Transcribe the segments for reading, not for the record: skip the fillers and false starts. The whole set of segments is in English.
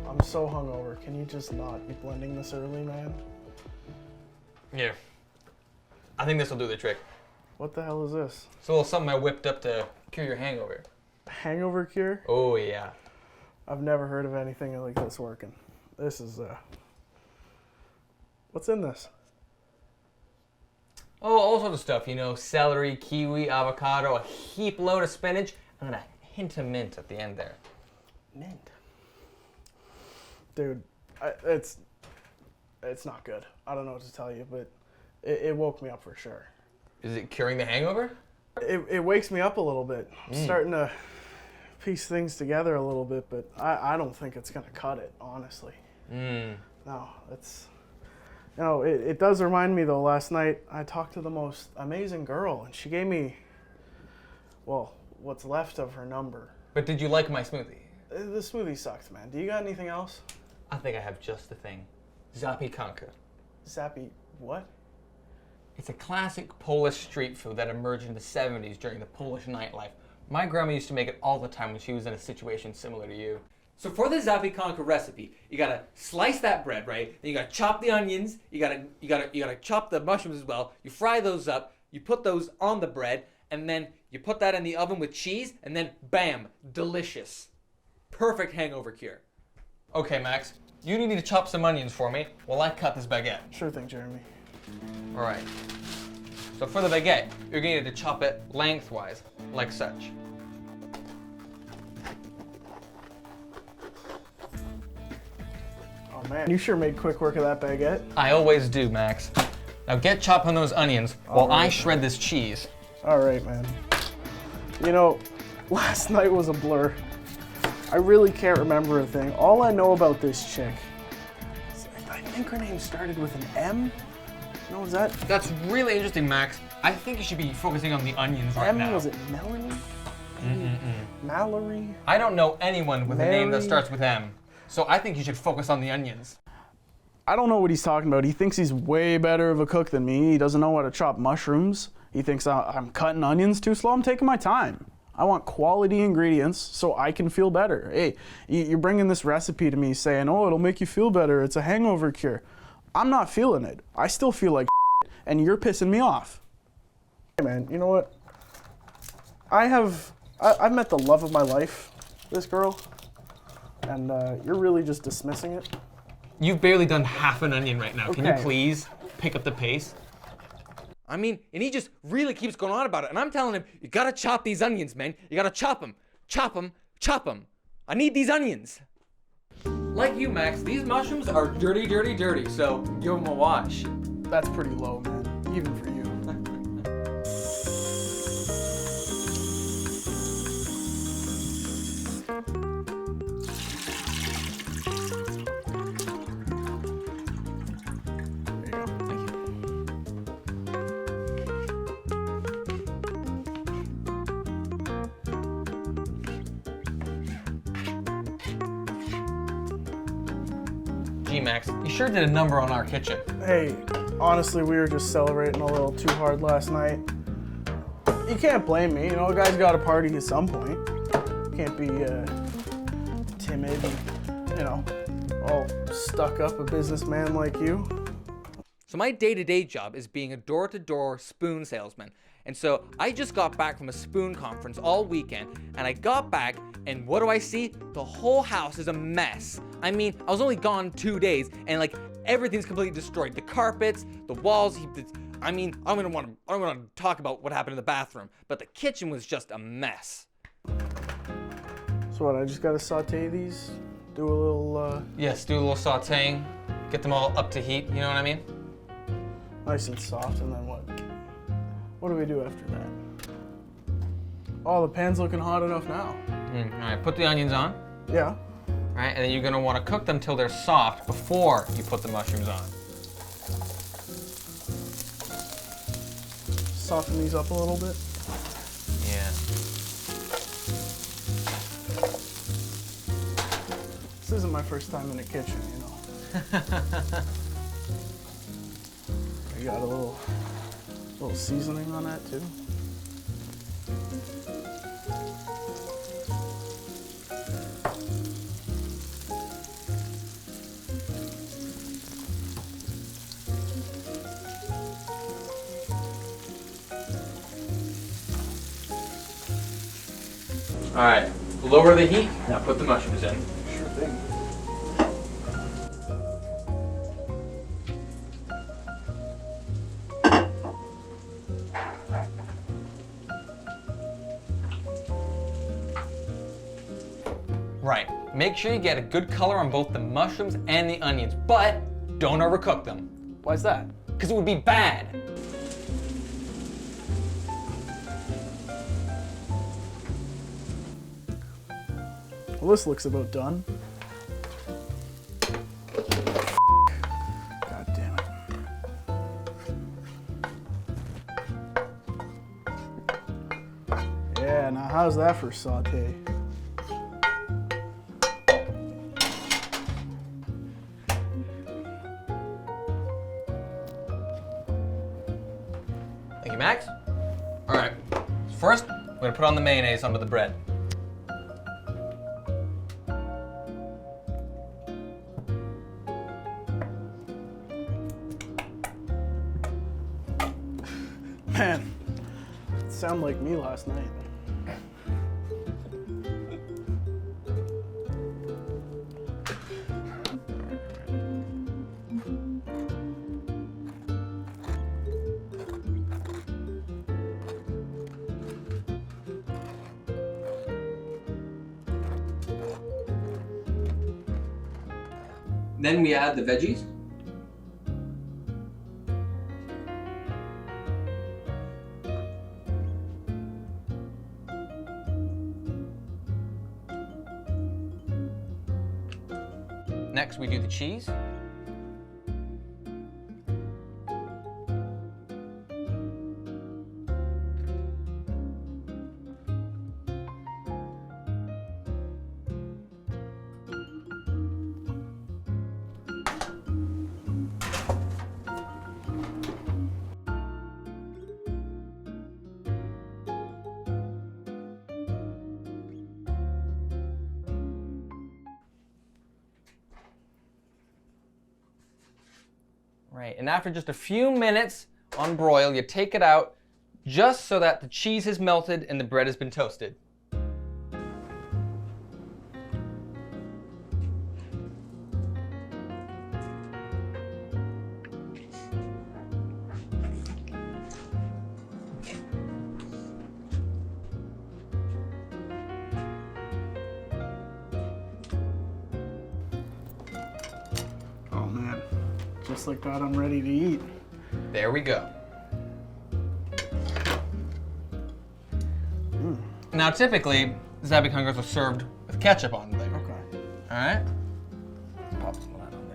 I'm so hungover. Can you just not be blending this early, man? Here. I think this will do the trick. What the hell is this? It's a little something I whipped up to cure your hangover. Hangover cure? Oh, yeah. I've never heard of anything like this working. This is, what's in this? Oh, all sorts of stuff, you know, celery, kiwi, avocado, a heap load of spinach, and then a hint of mint at the end there. Mint? Dude, it's not good. I don't know what to tell you, but it woke me up for sure. Is it curing the hangover? It wakes me up a little bit. I'm starting to piece things together a little bit, but I don't think it's going to cut it, honestly. No, it's... You know, it does remind me, though, last night I talked to the most amazing girl, and she gave me, well, what's left of her number. But did you like my smoothie? The smoothie sucked, man. Do you got anything else? I think I have just the thing. Zapiekanka. Zappy what? It's a classic Polish street food that emerged in the 70s during the Polish nightlife. My grandma used to make it all the time when she was in a situation similar to you. So for the zapiekanka recipe, you gotta slice that bread, right? Then you gotta chop the onions. You gotta chop the mushrooms as well. You fry those up. You put those on the bread, and then you put that in the oven with cheese, and then bam, delicious, perfect hangover cure. Okay, Max, you need to chop some onions for me while I cut this baguette. Sure thing, Jeremy. All right. So for the baguette, you're gonna need to chop it lengthwise, like such. Oh man, you sure made quick work of that baguette. I always do, Max. Now get chopping those onions while I shred this cheese. All right, man. You know, last night was a blur. I really can't remember a thing. All I know about this chick, I think her name started with an M. No, is that? That's really interesting, Max. I think you should be focusing on the onions right now. Was it Melanie? Mallory? I don't know anyone with Mary? a name that starts with M. So I think you should focus on the onions. I don't know what he's talking about. He thinks he's way better of a cook than me. He doesn't know how to chop mushrooms. He thinks I'm cutting onions too slow. I'm taking my time. I want quality ingredients so I can feel better. Hey, you're bringing this recipe to me saying, oh, it'll make you feel better. It's a hangover cure. I'm not feeling it. I still feel like shit, and you're pissing me off. Hey man, you know what? I've met the love of my life, this girl, and you're really just dismissing it. You've barely done half an onion right now. Okay. Can you please pick up the pace? I mean, and he just really keeps going on about it. And I'm telling him, you gotta chop these onions, man. You gotta chop them. Chop them. Chop them. I need these onions. Like you, Max, these mushrooms are dirty, dirty, dirty. So give them a wash. That's pretty low, man, even for you. Gee, Max, you sure did a number on our kitchen. Hey, honestly, we were just celebrating a little too hard last night. You can't blame me, you know, a guy's got to party at some point. Can't be timid, you know, all stuck up a businessman like you. So my day-to-day job is being a door-to-door spoon salesman. And so I just got back from a spoon conference all weekend, and I got back, and what do I see? The whole house is a mess. I mean, I was only gone 2 days, and like everything's completely destroyed. The carpets, the walls. I mean, I don't want to talk about what happened in the bathroom, but the kitchen was just a mess. So what? I just gotta saute these, do a little. Yes, do a little sautéing, get them all up to heat. You know what I mean? Nice and soft, and then what? What do we do after that? Oh, the pan's looking hot enough now. All right, put the onions on. Yeah. All right, and then you're gonna want to cook them till they're soft before you put the mushrooms on. Soften these up a little bit. Yeah. This isn't my first time in the kitchen, you know. I got a little seasoning on that too. All right, lower the heat. Now put the mushrooms in. Sure thing. Right, make sure you get a good color on both the mushrooms and the onions, but don't overcook them. Why's that? Because it would be bad. Well, this looks about done. God damn it. Yeah, now how's that for saute? Thank you, Max. All right, first, we're gonna put on the mayonnaise onto the bread. Man, it sounded like me last night. Then we add the veggies. Next, we do the cheese. Right, and after just a few minutes on broil, you take it out just so that the cheese has melted and the bread has been toasted. Oh man, just like that, I'm ready to eat. There we go. Now typically, Zabi Kungers are served with ketchup on there. Okay. Alright? Pop some of that on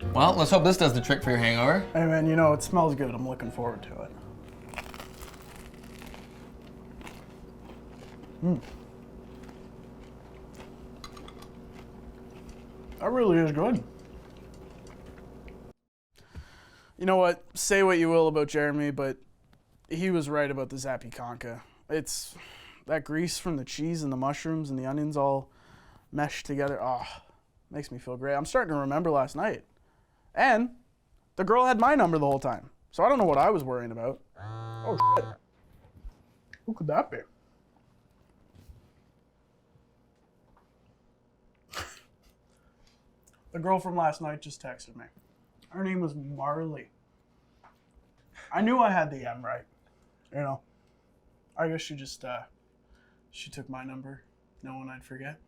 there. Well, let's hope this does the trick for your hangover. Hey man, you know, it smells good. I'm looking forward to it. That really is good. You know what? Say what you will about Jeremy, but he was right about the Zapiconca. It's that grease from the cheese and the mushrooms and the onions all meshed together. Oh, makes me feel great. I'm starting to remember last night. And the girl had my number the whole time. So I don't know what I was worrying about. Oh, shit. Who could that be? The girl from last night just texted me. Her name was Marley. I knew I had the M right. You know, I guess she just, she took my number, knowing I'd forget.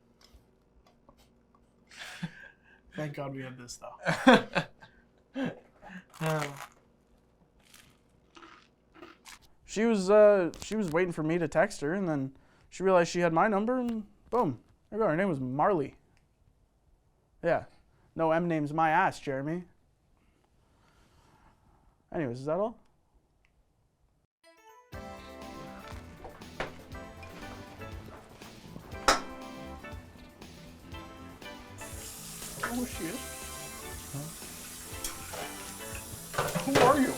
Thank God we have this, though. She was waiting for me to text her, and then she realized she had my number, and boom, there you go. Her name was Marley. Yeah, no M name's my ass, Jeremy. Anyways, is that all? Oh, she is. Huh? Who are you?